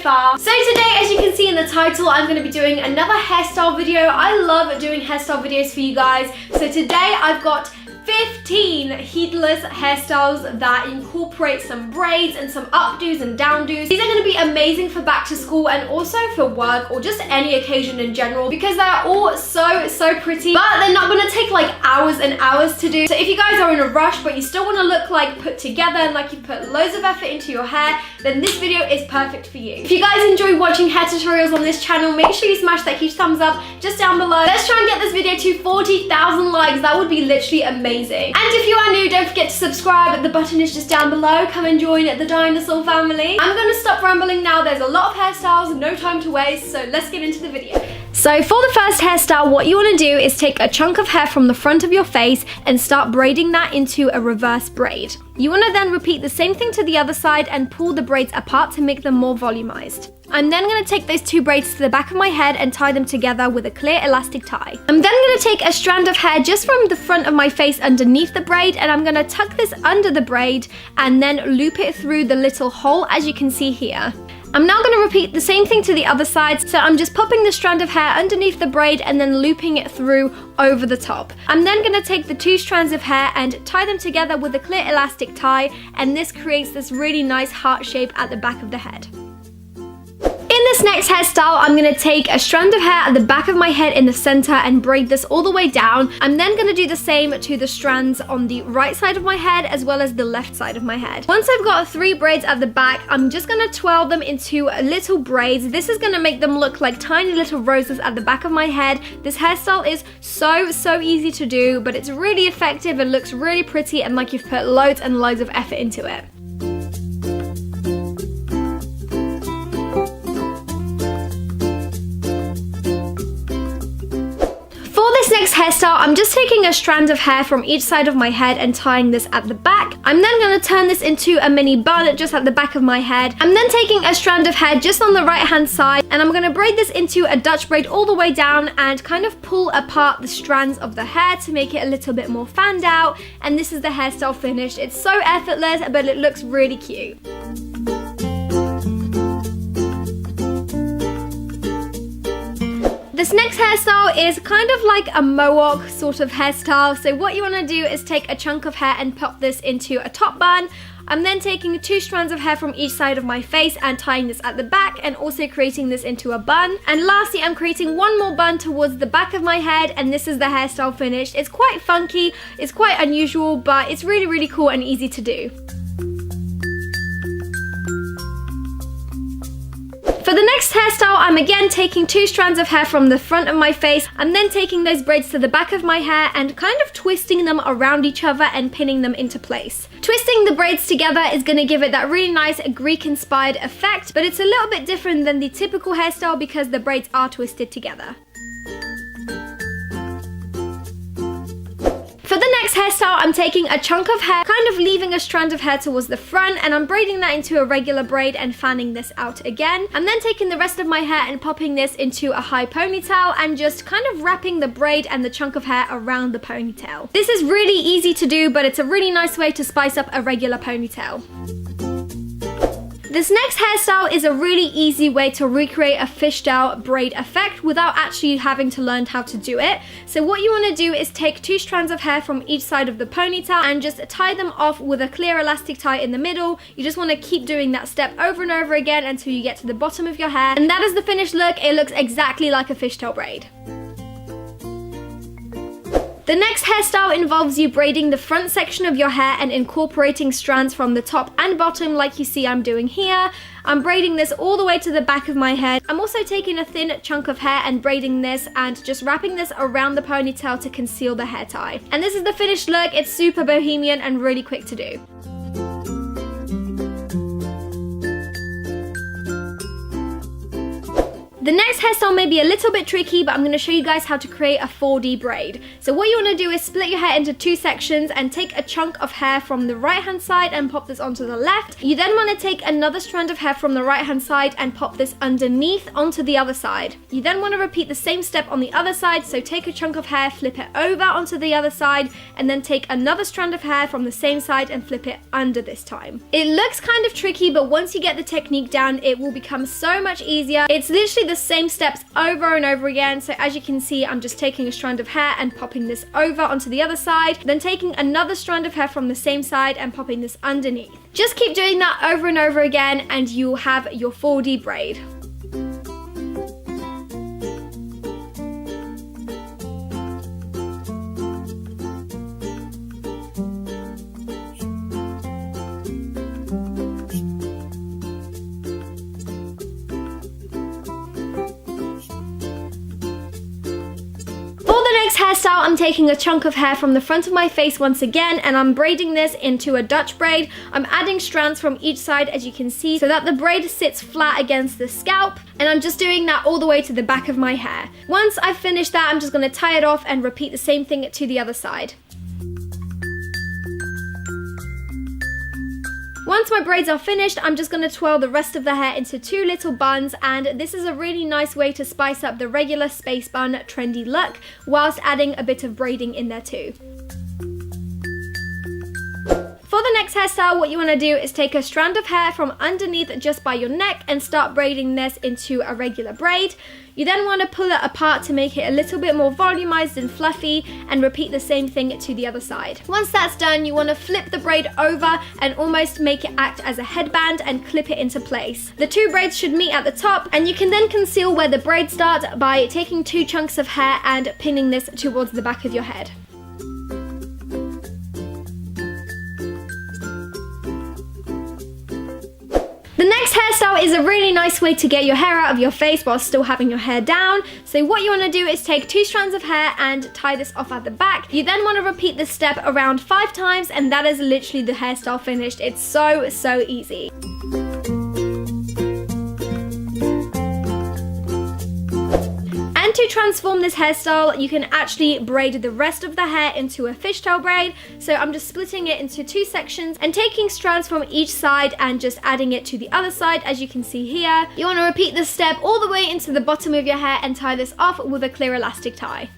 far. So today, as you can see in the title, I'm going to be doing another hairstyle video. I love doing hairstyle videos for you guys. So today I've got 15 heatless hairstyles that incorporate some braids and some updos and downdos. These are going to be amazing for back to school and also for work or just any occasion in general because they're all so pretty, but they're not going to take like hours and hours to do. So if you guys are in a rush but you still want to look like put together and like you've put loads of effort into your hair, then this video is perfect for you. If you guys enjoy watching hair tutorials on this channel, make sure you smash that huge thumbs up just down below. Let's try and get this video to 40,000 likes. That would be literally amazing. And if you are new, don't forget to subscribe. The button is just down below. Come and join the dinosaur family. I'm gonna stop rambling now. There's a lot of hairstyles, no time to waste, so let's get into the video. So for the first hairstyle, what you want to do is take a chunk of hair from the front of your face and start braiding that into a reverse braid. You want to then repeat the same thing to the other side and pull the braids apart to make them more volumized. I'm then going to take those two braids to the back of my head and tie them together with a clear elastic tie. I'm then going to take a strand of hair just from the front of my face underneath the braid, and I'm going to tuck this under the braid and then loop it through the little hole as you can see here. I'm now going to repeat the same thing to the other side, so I'm just popping the strand of hair underneath the braid and then looping it through over the top. I'm then going to take the two strands of hair and tie them together with a clear elastic tie, and this creates this really nice heart shape at the back of the head. In this next hairstyle, I'm going to take a strand of hair at the back of my head in the center and braid this all the way down. I'm then going to do the same to the strands on the right side of my head as well as the left side of my head. Once I've got 3 braids at the back, I'm just going to twirl them into little braids. This is going to make them look like tiny little roses at the back of my head. This hairstyle is so easy to do, but it's really effective. It looks really pretty and like you've put loads and loads of effort into it. Next hairstyle, I'm just taking a strand of hair from each side of my head and tying this at the back. I'm then going to turn this into a mini bun just at the back of my head. I'm then taking a strand of hair just on the right hand side and I'm going to braid this into a Dutch braid all the way down and kind of pull apart the strands of the hair to make it a little bit more fanned out, and this is the hairstyle finished. It's so effortless, but it looks really cute. This next hairstyle is kind of like a mohawk sort of hairstyle. So what you want to do is take a chunk of hair and pop this into a top bun. I'm then taking 2 strands of hair from each side of my face and tying this at the back and also creating this into a bun. And lastly, I'm creating one more bun towards the back of my head, and this is the hairstyle finished. It's quite funky, it's quite unusual, but it's really cool and easy to do. For the next hairstyle, I'm again taking 2 strands of hair from the front of my face. I'm then taking those braids to the back of my hair and kind of twisting them around each other and pinning them into place. Twisting the braids together is going to give it that really nice Greek-inspired effect, but it's a little bit different than the typical hairstyle because the braids are twisted together. For the next hairstyle, I'm taking a chunk of hair, kind of leaving a strand of hair towards the front, and I'm braiding that into a regular braid and fanning this out again. I'm then taking the rest of my hair and popping this into a high ponytail and just kind of wrapping the braid and the chunk of hair around the ponytail. This is really easy to do, but it's a really nice way to spice up a regular ponytail. This next hairstyle is a really easy way to recreate a fishtail braid effect without actually having to learn how to do it. So what you want to do is take 2 strands of hair from each side of the ponytail and just tie them off with a clear elastic tie in the middle. You just want to keep doing that step over and over again until you get to the bottom of your hair. And that is the finished look. It looks exactly like a fishtail braid. The next hairstyle involves you braiding the front section of your hair and incorporating strands from the top and bottom like you see I'm doing here. I'm braiding this all the way to the back of my head. I'm also taking a thin chunk of hair and braiding this and just wrapping this around the ponytail to conceal the hair tie. And this is the finished look. It's super bohemian and really quick to do. The next hairstyle may be a little bit tricky, but I'm going to show you guys how to create a 4D braid. So what you want to do is split your hair into 2 sections and take a chunk of hair from the right hand side and pop this onto the left. You then want to take another strand of hair from the right hand side and pop this underneath onto the other side. You then want to repeat the same step on the other side, so take a chunk of hair, flip it over onto the other side, and then take another strand of hair from the same side and flip it under this time. It looks kind of tricky, but once you get the technique down, it will become so much easier. It's literally the same steps over and over again. So as you can see, I'm just taking a strand of hair and popping this over onto the other side, then taking another strand of hair from the same side and popping this underneath. Just keep doing that over and over again and you'll have your 4D braid. Hairstyle, I'm taking a chunk of hair from the front of my face once again and I'm braiding this into a Dutch braid. I'm adding strands from each side, as you can see, so that the braid sits flat against the scalp, and I'm just doing that all the way to the back of my hair. Once I've finished that, I'm just going to tie it off and repeat the same thing to the other side. Once my braids are finished, I'm just going to twirl the rest of the hair into 2 little buns, and this is a really nice way to spice up the regular space bun trendy look whilst adding a bit of braiding in there too. For the next hairstyle, what you want to do is take a strand of hair from underneath just by your neck and start braiding this into a regular braid. You then want to pull it apart to make it a little bit more volumized and fluffy, and repeat the same thing to the other side. Once that's done, you want to flip the braid over and almost make it act as a headband and clip it into place. The 2 braids should meet at the top, and you can then conceal where the braids start by taking 2 chunks of hair and pinning this towards the back of your head. The next hairstyle is a really nice way to get your hair out of your face while still having your hair down. So what you want to do is take 2 strands of hair and tie this off at the back. You then want to repeat this step around 5 times, and that is literally the hairstyle finished. It's so easy. And to transform this hairstyle, you can actually braid the rest of the hair into a fishtail braid. So I'm just splitting it into 2 sections and taking strands from each side and just adding it to the other side, as you can see here. You want to repeat this step all the way into the bottom of your hair and tie this off with a clear elastic tie.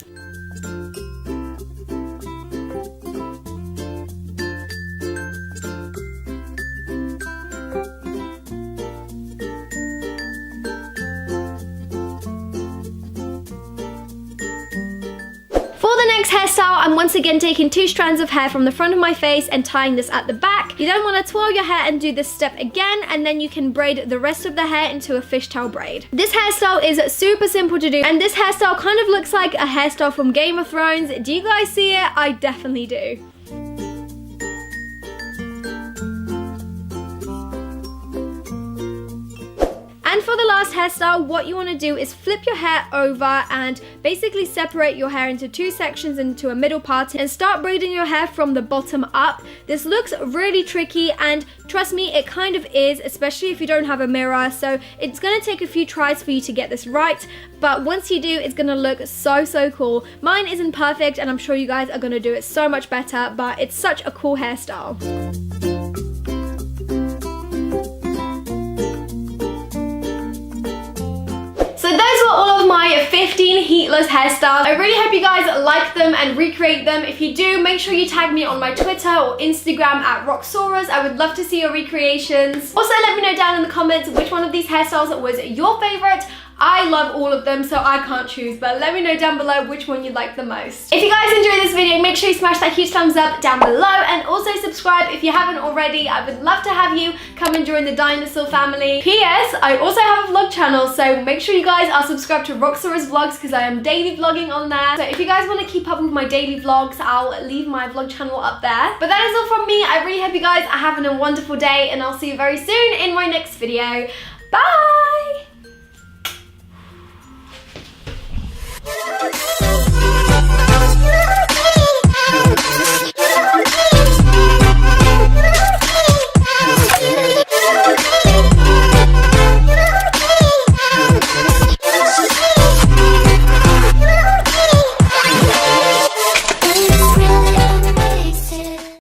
For the next hairstyle, I'm once again taking 2 strands of hair from the front of my face and tying this at the back. You then want to twirl your hair and do this step again, and then you can braid the rest of the hair into a fishtail braid. This hairstyle is super simple to do, and this hairstyle kind of looks like a hairstyle from Game of Thrones. Do you guys see it? I definitely do. And for the last hairstyle, what you want to do is flip your hair over and basically separate your hair into 2 sections into a middle part and start braiding your hair from the bottom up. This looks really tricky, and trust me, it kind of is, especially if you don't have a mirror. So it's going to take a few tries for you to get this right, but once you do, it's going to look so cool. Mine isn't perfect, and I'm sure you guys are going to do it so much better, but it's such a cool hairstyle. So those were all of my 15 heatless hairstyles. I really hope you guys like them and recreate them. If you do, make sure you tag me on my Twitter or Instagram at Roxxsourus. I would love to see your recreations. Also, let me know down in the comments which one of these hairstyles was your favorite. I love all of them, so I can't choose, but let me know down below which one you like the most. If you guys enjoyed this video, make sure you smash that huge thumbs up down below, and also subscribe if you haven't already. I would love to have you come and join the dinosaur family. P.S. I also have a vlog channel, so make sure you guys are subscribed to Roxxsourus vlogs, because I am daily vlogging on there. So if you guys want to keep up with my daily vlogs, I'll leave my vlog channel up there. But that is all from me. I really hope you guys are having a wonderful day, and I'll see you very soon in my next video. Bye!